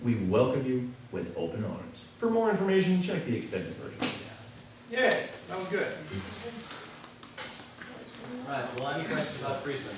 We welcome you with open arms. For more information, check the extended version. Yeah, that was good. Alright, well, any questions about Friesman?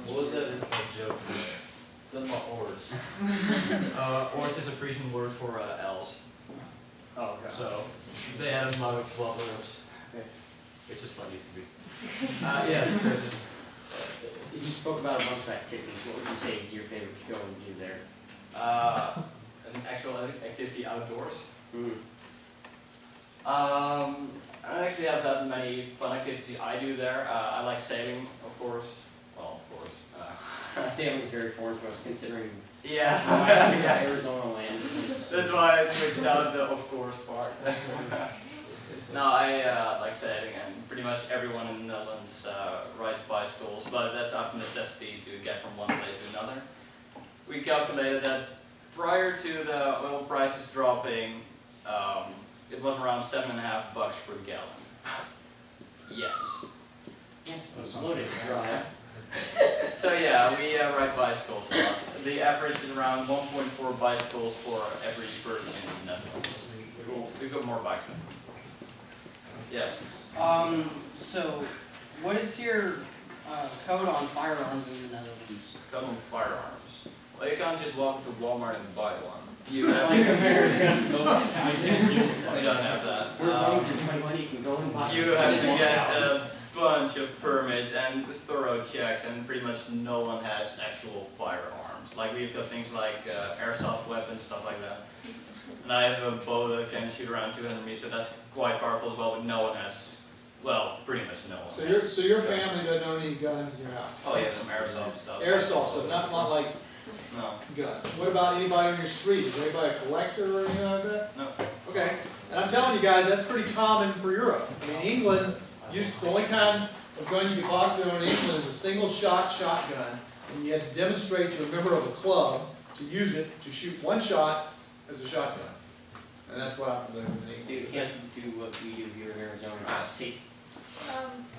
What was that inside joke? Something about oars. Oars is a Frisian word for L's. Oh, okay. So, they had a lot of oars. Which is funny to me. Yes, question. You spoke about a bunch of activities. What would you say is your favorite to go and do there? An actual activity outdoors. I don't actually have that many fun activities I do there. I like sailing, of course. Well, of course. Sailing is very foreign to us, considering Yeah. yeah. Arizona land. That's why I switched out the of course part. No, I like sailing, and pretty much everyone in the Netherlands rides bicycles, but that's out of necessity to get from one place to another. We calculated that prior to the oil prices dropping, it was around $7.50 per gallon. Yes. Yeah, it's loaded dry. So yeah, we ride bicycles a lot. The average is around 1.4 bicycles for every person in the Netherlands. We've got more bikes now. Yes. So, what is your code on firearms in the Netherlands? Code on firearms. Well, you can't just walk into Walmart and buy one. You have Like to. America. We don't have that. There's things in 21 you can go and buy. You have to get a bunch of permits and thorough checks, and pretty much no one has actual firearms. Like we've got things like airsoft weapons, stuff like that. And I have a bow that can shoot around 200 meters, so that's quite powerful as well, but no one has, well, pretty much no one has. So your family doesn't own any guns in your house? Oh yeah, some airsoft stuff. Airsoft stuff, not like No. guns. What about anybody on your street? Is anybody a collector or anything like that? No. Okay, and I'm telling you guys, that's pretty common for Europe. I mean, England, the only kind of gun you could possibly own in England is a single shot shotgun, and you had to demonstrate to a member of a club to use it to shoot one shot as a shotgun. And that's what I'm familiar with in So you England. can't do what we do here in Arizona. Just take.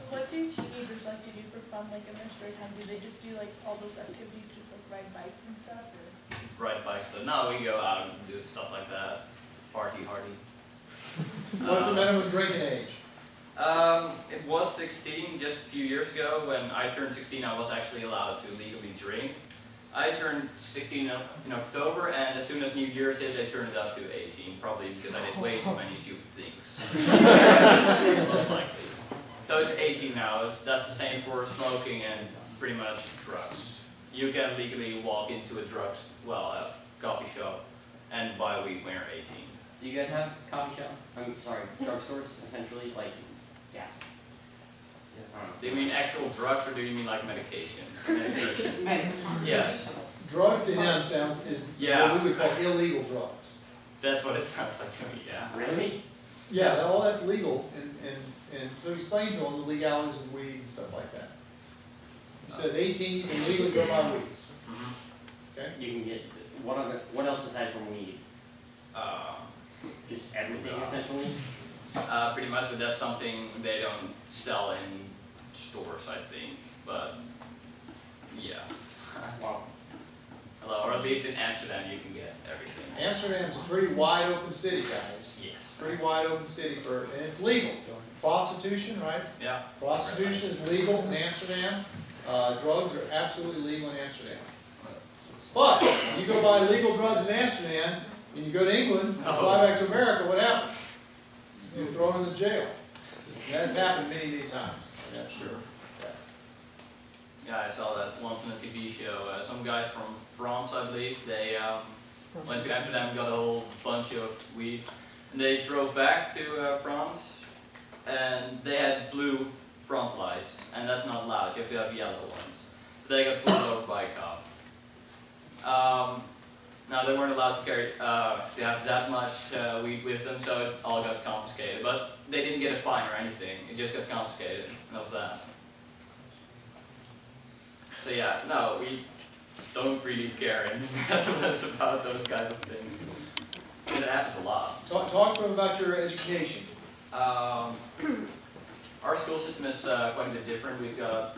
What do teenagers like to do for fun, like in their spare time? Do they just do like all those activities, just like ride bikes and stuff, or? Ride bikes, but no, we go out and do stuff like that. Party hardy. What's the minimum drinking age? It was 16 just a few years ago. When I turned 16, I was actually allowed to legally drink. I turned 16 in October, and as soon as New Year's hit, they turned it up to 18, probably because I did way too many stupid things. Most likely. So it's 18 now. That's the same for smoking and pretty much drugs. You can legally walk into a coffee shop and buy weed when you're 18. Do you guys have coffee shop? Drugstores essentially, like gas. I don't know. Do you mean actual drugs, or do you mean like medication? Medication. Yes. Drugs to him sounds is Yeah. what we would call illegal drugs. That's what it sounds like to me, yeah. Really? Yeah, all that's legal, and so explain to them the legalities of weed and stuff like that. You said 18, you can legally go buy weed, Mm-hmm. okay? You can get what else aside from weed? Just everything essentially. Pretty much, but that's something they don't sell in stores, I think. But yeah, Wow. or at least in Amsterdam, you can get everything. Amsterdam's a pretty wide open city, guys. Yes. Pretty wide open city and it's legal. Prostitution, right? Yeah. Prostitution is legal in Amsterdam. Drugs are absolutely legal in Amsterdam. But you go buy legal drugs in Amsterdam, and you go to England, and fly back to America, what happens? You're thrown in the jail. And that's happened many, many times. Yeah, sure. Yes. Yeah, I saw that once on a TV show. Some guys from France, I believe, they went to Amsterdam and got a whole bunch of weed. And they drove back to France, and they had blue front lights, and that's not allowed. You have to have yellow ones. They got pulled over by a cop. Now they weren't allowed to carry to have that much weed with them, so it all got confiscated. But they didn't get a fine or anything. It just got confiscated, and that was that. So yeah, no, we don't really care, and that's about those kinds of things. It happens a lot. Talk to them about your education. Our school system is quite a bit different. We've got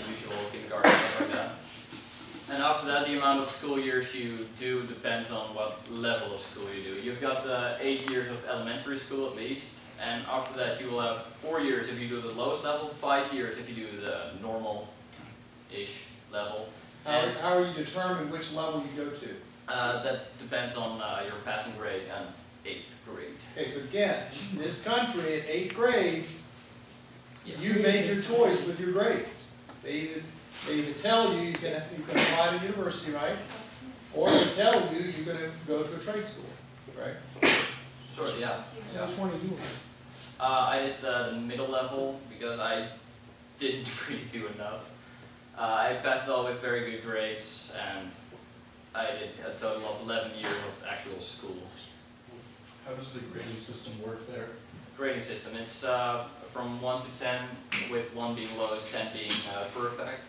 usual kindergarten, stuff like that. And after that, the amount of school years you do depends on what level of school you do. You've got the 8 years of elementary school at least, and after that you will have 4 years if you do the lowest level, 5 years if you do the normal-ish level. And How are you determine which level you go to? that depends on your passing grade and 8th grade. Okay, so again, in this country, at 8th grade, Yeah. you made your choice with your grades. They either tell you you can apply to university, right? Or they tell you you're gonna go to a trade school, right? Sure, yeah. So which one are you in? I did the middle level because I didn't really do enough. I passed it all with very good grades, and I did a total of 11 years of actual school. How does the grading system work there? Grading system, it's from 1 to 10, with 1 being lowest, 10 being perfect.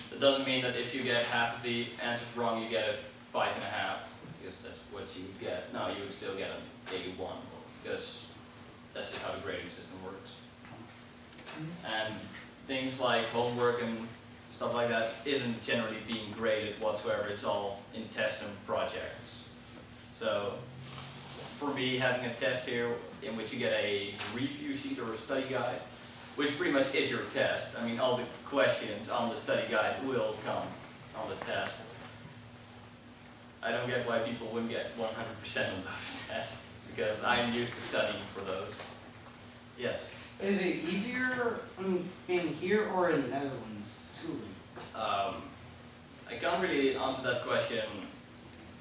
That doesn't mean that if you get half of the answers wrong, you get a 5.5, because that's what you would get. No, you would still get an 81, because that's just how the grading system works. And things like homework and stuff like that isn't generally being graded whatsoever, it's all in tests and projects. So, for me, having a test here in which you get a review sheet or a study guide, which pretty much is your test. I mean, all the questions on the study guide will come on the test. I don't get why people wouldn't get 100% of those tests, because I'm used to studying for those. Yes? Is it easier in here or in the Netherlands schooling? I can't really answer that question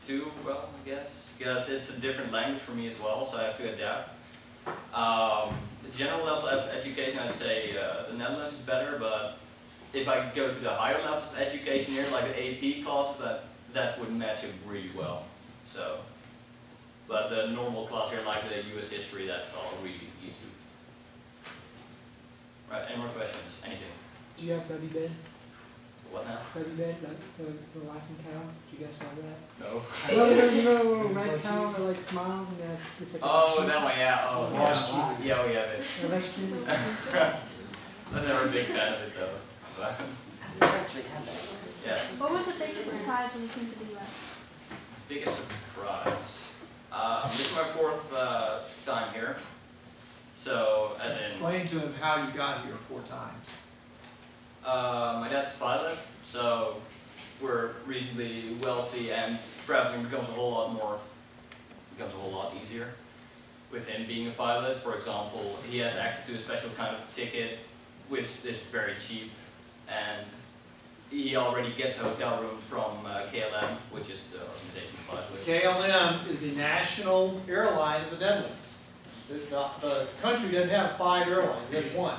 too well, I guess, because it's a different language for me as well, so I have to adapt. The general level of education, I'd say the Netherlands is better, but if I go to the higher levels of education here, like the AP classes, that would match it really well. So, but the normal class here, like the US history, that's all really easy. Right, any more questions? Anything? Do you have Baby Bed? What now? Baby Bed, like the laughing cow? Did you guys saw that? No. You know the little red cow that like smiles and that it's like Oh, that one, yeah. Oh, Yeah. yeah, we have it. a that's cute. I'm never a big fan of it though. But, I've never actually had that. yeah, What was the biggest surprise when you came to the US? biggest surprise. This is my 4th time here. So, as in, Explain to him how you got here 4 times. my dad's a pilot, so we're reasonably wealthy, and traveling becomes a whole lot easier with him being a pilot. For example, he has access to a special kind of ticket, which is very cheap, and he already gets a hotel room from KLM, which is the organization he flies with. KLM is the national airline of the Netherlands. The country doesn't have 5 airlines, it has 1.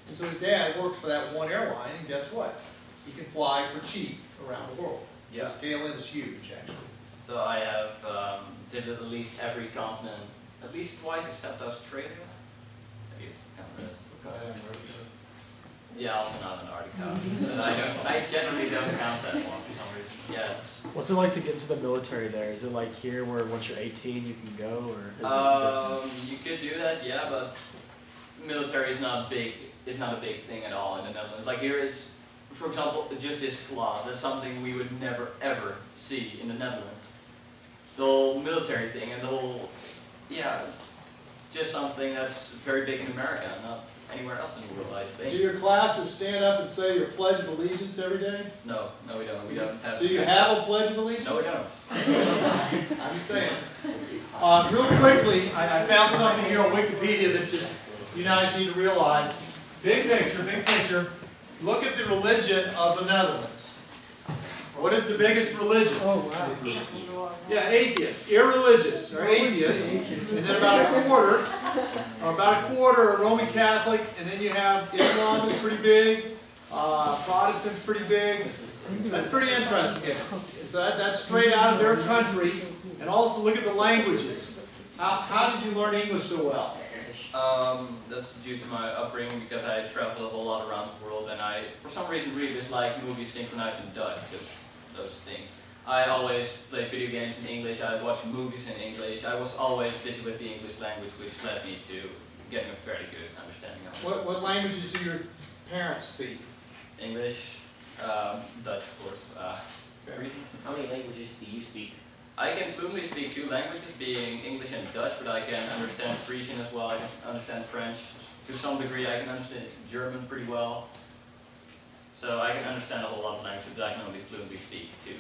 And so his dad works for that 1 airline, and guess what? He can fly for cheap around the world. Yeah. Because KLM is huge, actually. So I have visited at least every continent, at least twice, except Australia. Have you counted that? Yeah, also not Antarctica. But I generally don't count that one for some reason. Yes. What's it like to get into the military there? Is it like here where once you're 18 you can go, or is it different? You could do that, yeah, but military is not big. Is not a big thing at all in the Netherlands. Like here is, for example, just this clause. That's something we would never ever see in the Netherlands. The whole military thing and the whole, yeah, it's just something that's very big in America, not anywhere else in the world, I Do think. your classes stand up and say your Pledge of Allegiance every day? No, we don't. We don't have. Do you have a Pledge of Allegiance? No, we don't. I'm just saying. Real quickly, I found something here on Wikipedia that just you guys need to realize. Big picture. Look at the religion of the Netherlands. What is the biggest religion? Oh wow. Yeah, atheists, irreligious, or atheists. And then about a quarter are Roman Catholic, and then you have Islam is pretty big, Protestant's pretty big. That's pretty interesting. So that's straight out of their country. And also look at the languages. How did you learn English so well? That's due to my upbringing, because I traveled a whole lot around the world, and I, for some reason, really dislike movies synchronized in Dutch, because those things. I always played video games in English, I watched movies in English, I was always busy with the English language, which led me to getting a fairly good understanding of it. What languages do your parents speak? English, Dutch, of course. Okay. many languages do you speak? I can fluently speak 2 languages, being English and Dutch, but I can understand Frisian as well. I can understand French to some degree. I can understand German pretty well. So I can understand a whole lot of languages, but I can only fluently speak 2.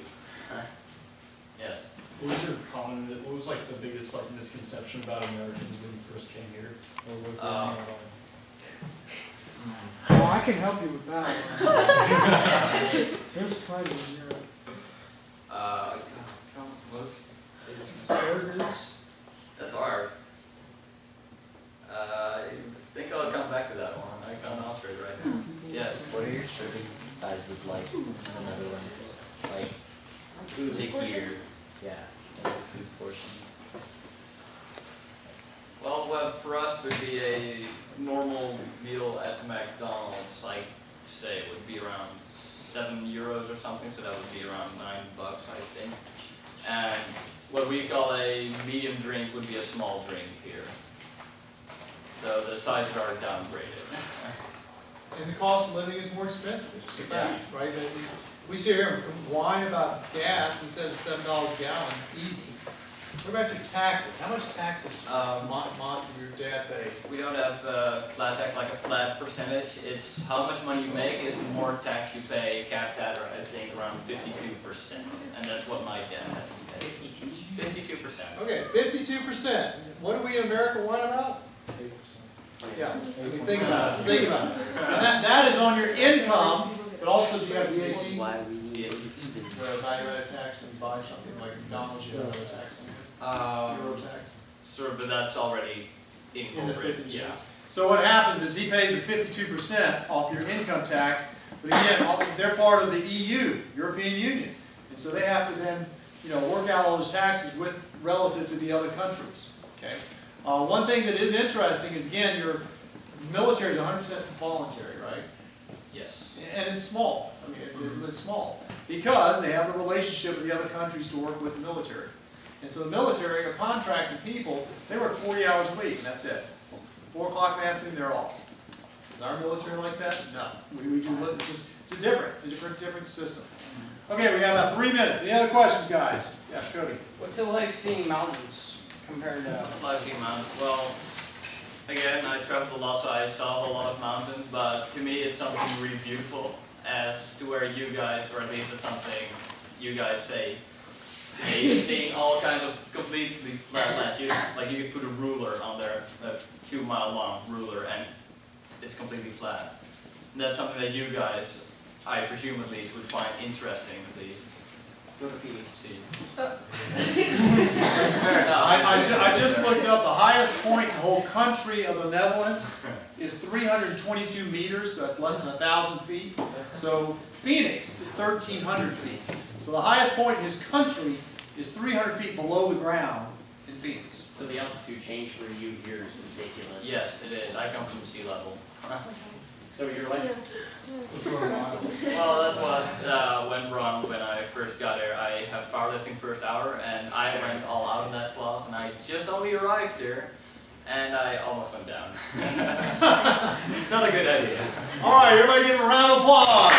Yes. What was like the biggest like misconception about Americans when you first came here? Or was there any at all? Oh, I can help you with that. There's plenty in Europe. Burgers. That's hard. I think I'll come back to that one. I can't answer it right now. Yes. What are your serving sizes like in the Netherlands? Like Food take portions? here, yeah, like food portions. Well, for us, it would be a normal meal at McDonald's, I'd say it would be around €7 or something, so that would be around $9, I think. And what we call a medium drink would be a small drink here. So the sizes are downgraded. And the cost of living is more expensive, it's just a fact, right? We sit here and whine about gas and says it's $7 a gallon, easy. What about your taxes? How much taxes do your dad pay? We don't have flat tax, like a flat percentage. It's how much money you make is the more tax you pay, capped at, I think, around 52%. And that's what my dad has to pay. 52%. Okay, 52%. What do we in America whine about? Yeah, I mean, think about it, think about it. And that is on your income, but also do you have VAT? Why we need The value-added tax when you buy something like McDonald's, you have a tax, Euro tax. Sure, but that's already In the incorporated, 52. yeah. So what happens is he pays the 52% off your income tax, but again, they're part of the EU, European Union. And so they have to then, work out all those taxes relative to the other countries, okay? One thing that is interesting is, again, your military is 100% voluntary, right? Yes. And it's small. I mean, it's small. Because they have a relationship with the other countries to work with the military. And so the military are contracted people, they work 40 hours a week, and that's it. 4 o'clock in the afternoon, they're off. Is our military like that? No. We do, it's a different system. Okay, we have about 3 minutes. Any other questions, guys? Yes, Cody. What's it like seeing mountains compared to? Flushing Mountains. Well, again, I traveled a lot, so I saw a lot of mountains, but to me it's something really beautiful as to where you guys, or at least it's something you guys say. To me, seeing all kinds of completely flat lands. You could put a ruler on there, a 2-mile long ruler, and it's completely flat. And that's something that you guys, I presume at least, would find interesting at least. Go to Phoenix. See. I just looked up the highest point in the whole country of the Netherlands is 322 meters, so that's less than 1,000 feet. So Phoenix is 1,300 feet. So the highest point in his country is 300 feet below the ground in Phoenix. So the altitude change for you here is ridiculous. Yes, it is. I come from sea level. So you're like, Well, that's what went wrong when I first got here. I have powerlifting first hour, and I went all out in that class, and I just only arrived here, and I almost went down. Not a good idea. All right, everybody give him a round of applause.